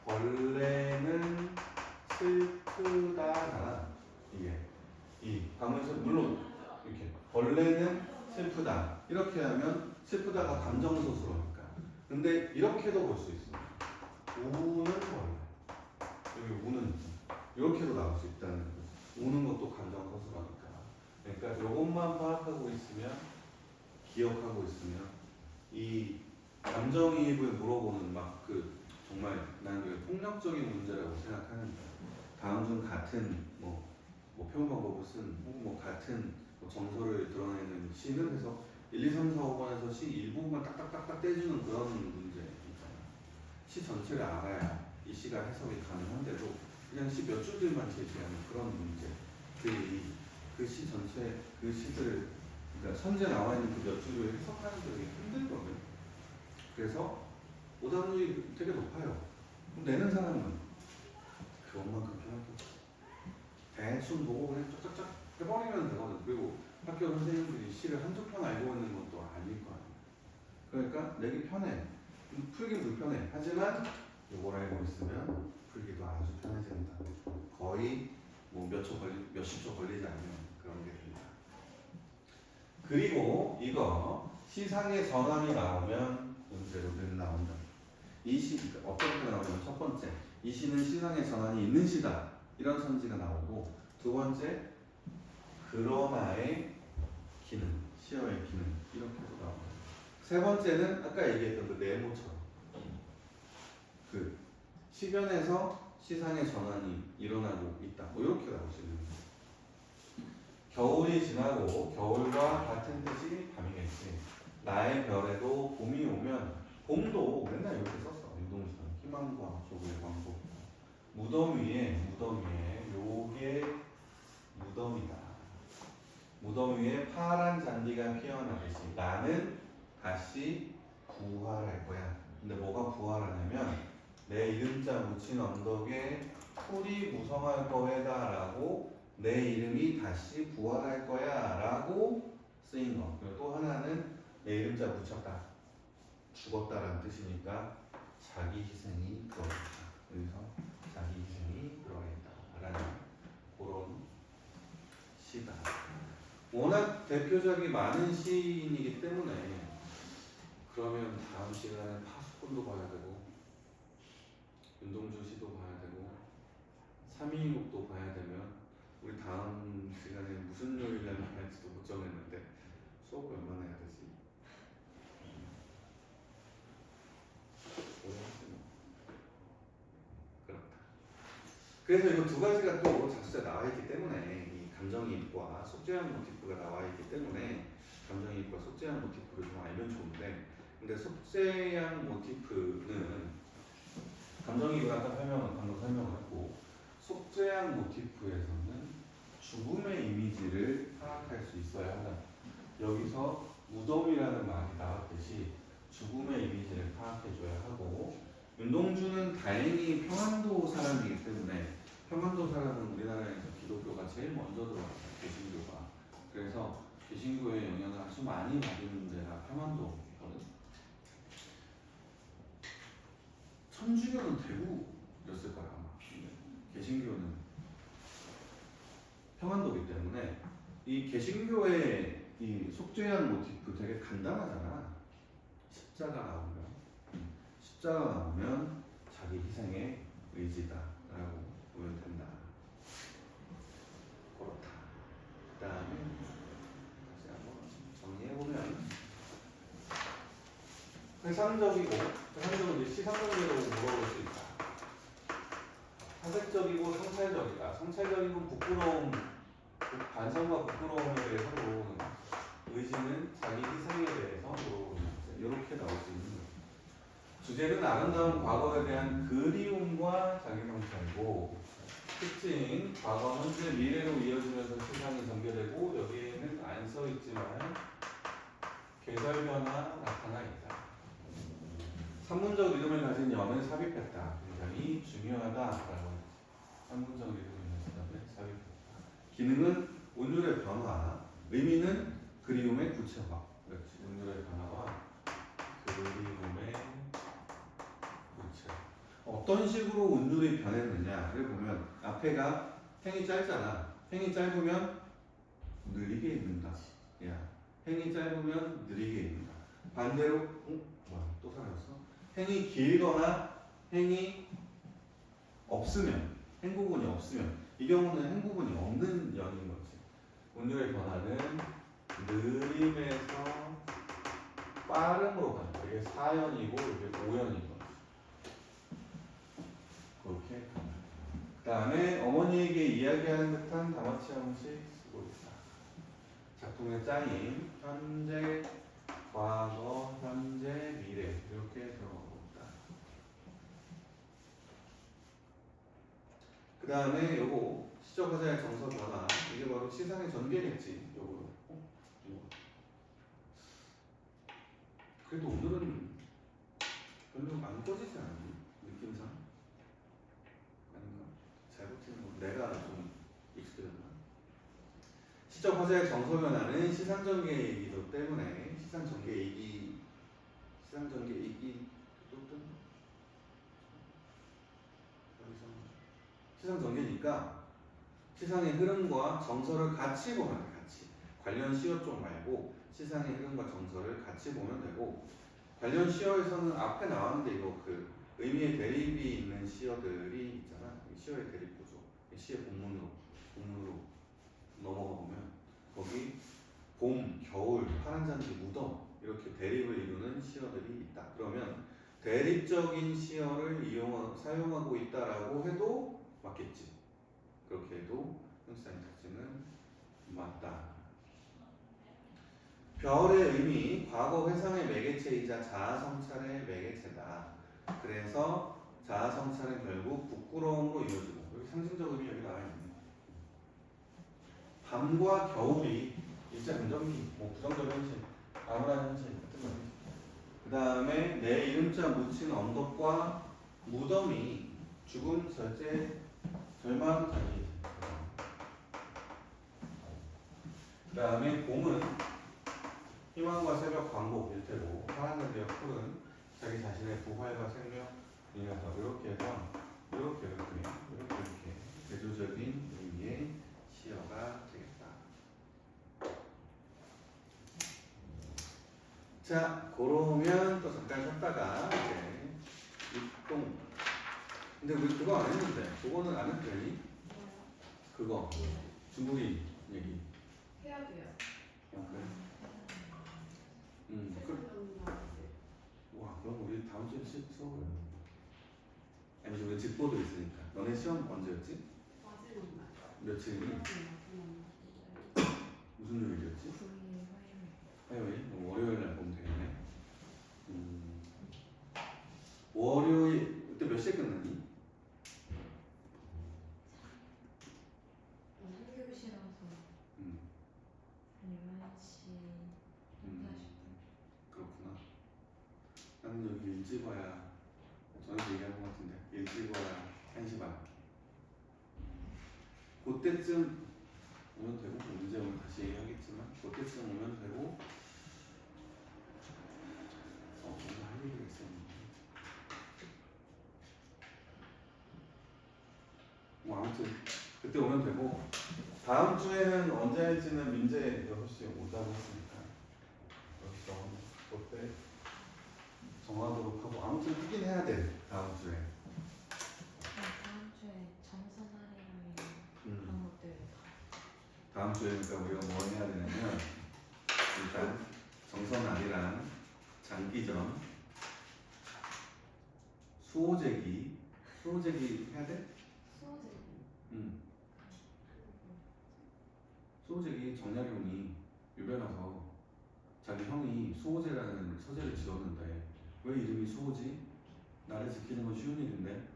벌레는 슬프다잖아. 이게 이 밤에서 물론 이렇게 벌레는 슬프다 이렇게 하면 슬프다가 감정 서술어니까. 근데 이렇게도 볼 수 있어. 우는 벌레. 여기 우는 이렇게도 나올 수 있다는 거지. 우는 것도 감정 서술어니까. 그러니까 이것만 파악하고 있으면 기억하고 있으면 이 감정이입을 물어보는 막 그 정말 나는 그게 폭력적인 문제라고 생각하는데 다음 중 같은 뭐 표현방법을 쓴 혹은 뭐 같은 뭐 정서를 드러내는 시는 해서 1, 2, 3, 4, 5번에서 시 일부분만 딱딱딱딱 떼주는 그런 문제 있잖아. 시 전체를 알아야 이 시가 해석이 가능한데도 그냥 시 몇 줄들만 제시하는 그런 문제. 그 시 전체 그 시들을 그러니까 선제 나와 있는 그 몇 줄을 해석하는 게 되게 힘들거든. 그래서 오답률이 되게 높아요. 그럼 내는 사람은 그것만큼 편하게 대충 보고 그냥 쫙쫙쫙 해버리면 되거든. 그리고 학교 선생님들이 시를 한두 편 알고 있는 것도 아닐 거 아니야. 그러니까 내기 편해. 풀기 불편해. 하지만 요걸 알고 있으면 풀기도 아주 편해진다. 거의 뭐 몇십 초 걸리지 않으면 그런 게 됩니다. 그리고 이거 시상의 전환이 나오면 문제로 늘 나온다. 이 시 어떻게 나오냐면 첫 번째 이 시는 시상의 전환이 있는 시다 이런 선지가 나오고 두 번째 그러나의 기능 시어의 기능 이렇게도 나옵니다. 세 번째는 아까 얘기했던 그 네모처럼 그 시변에서 시상의 전환이 일어나고 있다 뭐 이렇게 나올 수 있는 거예요. 겨울이 지나고 겨울과 같은 뜻이 밤이겠지. 나의 별에도 봄이 오면 봄도 맨날 이렇게 썼어. 윤동주는 희망과 조국의 광고. 무덤 위에 요게 무덤이다. 무덤 위에 파란 잔디가 피어나듯이 나는 다시 부활할 거야. 근데 뭐가 부활하냐면 내 이름자 묻힌 언덕에 풀이 무성할 거에다 라고 내 이름이 다시 부활할 거야 라고 쓰인 거. 그리고 또 하나는 내 이름자 묻혔다. 죽었다라는 뜻이니까 자기 희생이 들어있다. 여기서 자기 희생이 들어가 있다라는 그런 시다. 워낙 대표작이 많은 시인이기 때문에 그러면 다음 시간에 파수꾼도 봐야 되고 윤동주 시도 봐야 되고 3.2국도 봐야 되면 우리 다음 시간에 무슨 요일날 할지도 못 정했는데 수업을 얼마나 해야 되지? 그렇다. 그래서 이거 두 가지가 또 작수에 나와 있기 때문에 이 감정이입과 속죄한 모티프가 나와 있기 때문에 감정이입과 속죄한 모티프를 좀 알면 좋은데 근데 속죄한 모티프는 감정이입을 아까 방금 설명을 했고 속죄한 모티프에서는 죽음의 이미지를 파악할 수 있어야 한다. 여기서 무덤이라는 말이 나왔듯이 죽음의 이미지를 파악해줘야 하고 윤동주는 다행히 평안도 사람이기 때문에 평안도 사람은 우리나라에서 기독교가 제일 먼저 들어왔어요. 개신교가. 그래서 개신교의 영향을 아주 많이 받은 데가 평안도거든. 천주교는 대구였을 거야 아마. 개신교는 평안도기 때문에 이 개신교의 이 속죄한 모티프 되게 간단하잖아. 십자가 나오면 자기 희생의 의지다라고 보면 된다. 그렇다. 그 다음에 다시 한번 정리해보면 회상적이고 이제 시상관계로 물어볼 수 있다. 사색적이고 성찰적이다. 성찰적이고 부끄러움, 반성과 부끄러움에 대해서 물어보는 거. 의지는 자기 희생에 대해서 물어보는 거. 이렇게 나올 수 있는 거죠. 주제는 아름다운 과거에 대한 그리움과 자기 성찰이고 특징, 과거, 현재, 미래로 이어지면서 세상이 전개되고 여기에는 안 써있지만 계절 변화 나타나 있다. 산문적 리듬을 가진 연은 삽입했다. 굉장히 중요하다라고. 산문적 리듬을 가진 삽입했다. 기능은 운율의 변화, 의미는 그리움의 구체화. 그렇지. 운율의 변화와 그리움의 구체화. 어떤 식으로 운율이 변했느냐를 보면 앞에가 행이 짧잖아. 행이 짧으면 느리게 읽는다. 야, 행이 짧으면 느리게 읽는다. 반대로, 또 사라졌어? 행이 길거나 행이 없으면, 행구분이 없으면, 이 경우는 행구분이 없는 연인 거지. 운율의 변화는 느림에서 빠름으로 가는 거야. 이게 4연이고 이게 5연인 거지. 그렇게. 그 다음에 어머니에게 이야기하는 듯한 다마치 형식 쓰고 있다. 작품의 짜임, 현재, 과거, 현재, 미래 이렇게 들어가고 있다. 그 다음에 요거 시적 화자의 정서 변화 이게 바로 시상의 전개겠지. 요거. 그래도 오늘은 별로 안 꺼지지 않니? 느낌상? 아닌가? 잘못했는 거 내가 좀 익숙해졌나? 시적 화자의 정서 변화는 시상 전개이기 때문에 시상 전개이기 시상 전개니까 시상의 흐름과 정서를 같이 보면 돼. 같이 관련 시어 쪽 말고 시상의 흐름과 정서를 같이 보면 되고 관련 시어에서는 앞에 나왔는데 이거 그 의미의 대립이 있는 시어들이 있잖아. 시어의 대립 구조, 시의 본문으로 넘어가 보면 거기 봄, 겨울, 파란 잔디, 무덤 이렇게 대립을 이루는 시어들이 있다. 그러면 대립적인 시어를 사용하고 있다라고 해도 맞겠지. 그렇게 해도 형식상의 특징은 맞다. 별의 의미, 과거 회상의 매개체이자 자아성찰의 매개체다. 그래서 자아성찰은 결국 부끄러움으로 이어지고, 여기 상징적 의미 여기 나와 있네. 밤과 겨울이 일자 감정이 뭐 부정적 현실, 아무런 현실 같은 말이지. 그 다음에 내 이름자 묻힌 언덕과 무덤이 죽음, 절제, 절망, 자기. 그 다음에 봄은 희망과 새벽 광복일 테고, 파란색의 풀은 자기 자신의 부활과 생명이라서 이렇게 해서 이렇게 대조적인 의미의 시어가 되겠다. 자, 그러면 또 잠깐 쉬었다가 이제 육동. 근데 우리 그거 안 했는데, 그거는 안 해도 되니? 뭐요? 그거 중국인 얘기. 해야 돼요. 그래. 그, 세상적인 거 와, 그럼 우리 다음 주에 수업을. 아니, 우리 직보도 있으니까. 너네 시험 언제였지? 마지막 날. 며칠이니? 마지막 날. 무슨 요일이었지? 화요일? 월요일 날 보면 되겠네. 월요일, 그때 몇 시에 끝나니? 한교시라서 음, 11시 40분. 그렇구나. 나는 여기 일찍 와야, 전에도 얘기한 것 같은데, 일찍 와야 1시 반. 그때쯤 오면 되고, 언제 오면 다시 얘기하겠지만, 그때쯤 오면 되고, 오늘 할 얘기가 있었는데. 뭐, 아무튼, 그때 오면 되고, 다음 주에는 언제 할지는 민재 6시에 오자고 했으니까, 여기서 그때 정하도록 하고, 아무튼 하긴 해야 돼, 다음 주에. 다음 주에 점선할애랑 그런 것들 다. 다음 주에 그러니까 우리가 뭘 해야 되냐면, 일단 정선아리랑 장기전, 수호제기 해야 돼? 수호제. 수호제기 정약용이 유배 가서 자기 형이 수호제라는 서재를 지었는데 왜 이름이 수호지? 나를 지키는 건 쉬운 일인데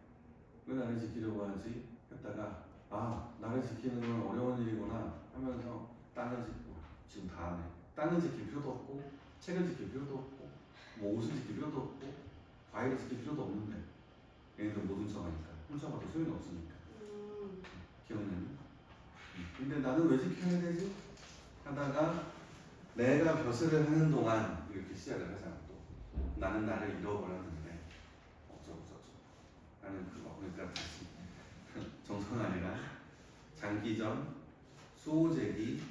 왜 나를 지키려고 하지? 했다가 아, 나를 지키는 건 어려운 일이구나 하면서 땅을 짓고 지금 다 하네. 땅을 지킬 필요도 없고 책을 지킬 필요도 없고 뭐 옷을 지킬 필요도 없고 과일을 지킬 필요도 없는데 얘네들 못 훔쳐가니까 훔쳐가도 소용이 없으니까 기억나니? 근데 나는 왜 지켜야 되지? 하다가 내가 벼슬을 하는 동안 이렇게 시작을 하잖아. 또 나는 나를 잃어버렸는데 어쩌고 저쩌고 나는 그거. 그러니까 다시 정선아리랑 장기전, 수호제기,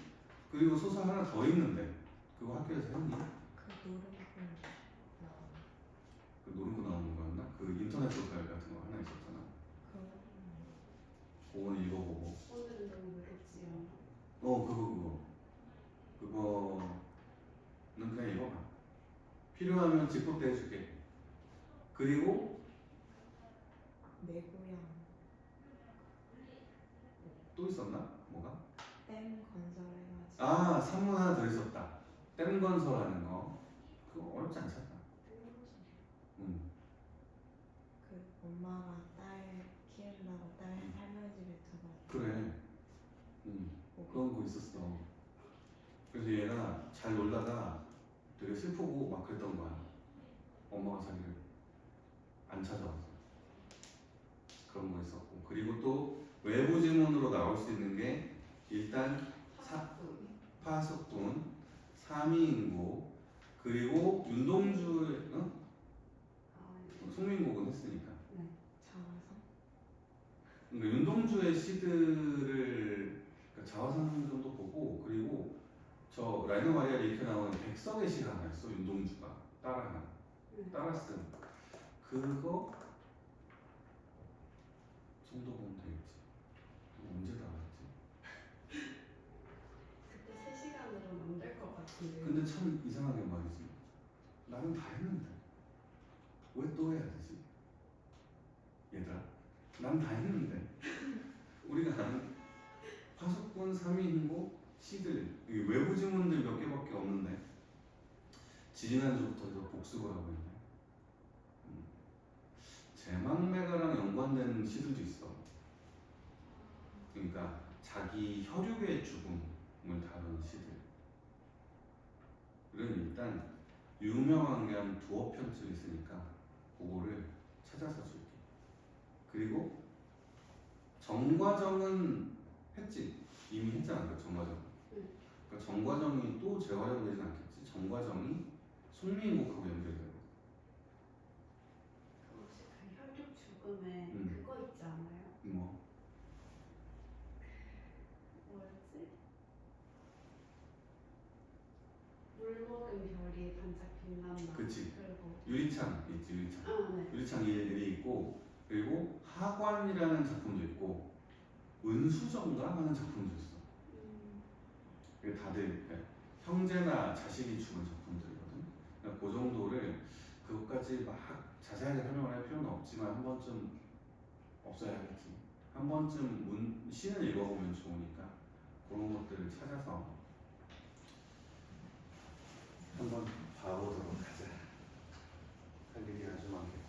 그리고 소설 하나 더 있는데 그거 학교에서 했니? 그 노름꾼 나오는 그 노름고 나오는 거였나? 그 인터넷 소설 같은 거 하나 있었잖아. 그거는 읽어보고. 오늘은 너무 외롭지요. 그거는 그냥 읽어봐. 필요하면 직독대 해줄게. 그리고 내 고향 또 있었나? 뭐가? 댐 건설해가지고. 아, 산문 하나 더 있었다. 댐 건설하는 거. 그거 어렵지 않잖아. 그 엄마가 딸 키운다고 딸 할머니집에 두고. 그래. 그런 거 있었어. 그래서 얘가 잘 놀다가 되게 슬프고 막 그랬던 거야. 엄마가 자기를 안 찾아와서. 그런 거 있었고. 그리고 또 외부 지문으로 나올 수 있는 게 일단 파석분, 삼위인고, 그리고 윤동주의 송민곡은 했으니까. 자와서. 그러니까 윤동주의 시들을 그러니까 자화상 정도 보고, 그리고 저 라이너 마리아 릴케 나오는 백석의 시가 하나 있어. 윤동주가 따라 쓴 그거 정도 보면 되겠지. 언제 다 왔지? 그때 3시간으로는 안 될 것 같은데. 근데 참 이상하게 말이지. 나는 다 했는데 왜 또 해야 되지? 얘들아, 난 다 했는데 우리가 파수꾼 3위인고 시들 이게 외부 지문들 몇 개밖에 없는데 지지난주부터 저 복습을 하고 있네. 제망매가랑 연관된 시들도 있어. 그러니까 자기 혈육의 죽음을 다룬 시들. 이런 일단 유명한 게 한 두어 편쯤 있으니까 그거를 찾아서 줄게. 그리고 정과정은 했지. 이미 했잖아. 그 정과정. 그러니까 정과정이 또 재활용되진 않겠지. 정과정이 송민국하고 연결되고. 혹시 그 혈육 죽음에 음. 그거 있지 않아요? 뭐 뭐였지? 물 먹은 별이 반짝 빛난다. 그치. 그리고 유리창 있지. 유리창. 아 네. 유리창 일이 있고 그리고 하관이라는 작품도 있고 은수정가 하는 작품도 있어. 이게 다들 형제나 자식이 죽은 작품들이거든. 그러니까 그 정도를 그것까지 막 자세하게 설명을 할 필요는 없지만 한 번쯤 없어야겠지. 한 번쯤 시는 읽어보면 좋으니까 그런 것들을 찾아서 한번 봐보도록 하자. 할 일이 아주 많겠다.